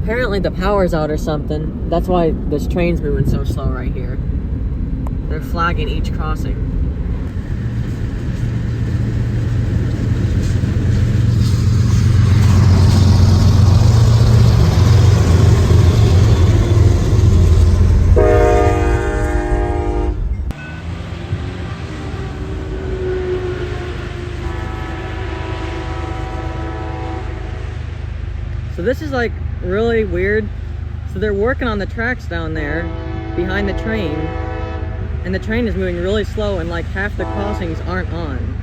Apparently the power's out or something. That's why this train's moving so slow right here. They're flagging each crossing. So this is like really weird. So they're working on the tracks down there behind the train, and the train is moving really slow, and like half the crossings aren't on.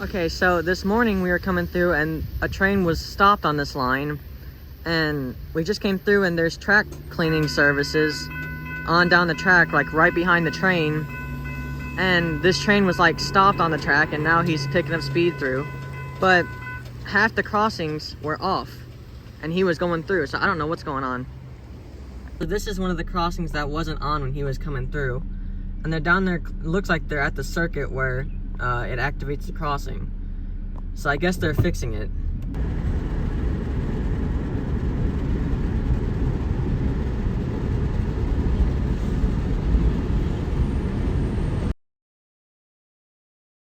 Okay, so this morning we were coming through and a train was stopped on this line, and we just came through and there's track cleaning services on down the track, like right behind the train, and this train was like stopped on the track and now he's picking up speed through, but half the crossings were off and he was going through, so I don't know what's going on. So this is one of the crossings that wasn't on when he was coming through, and they're down there, looks like they're at the circuit where it activates the crossing. So I guess they're fixing it.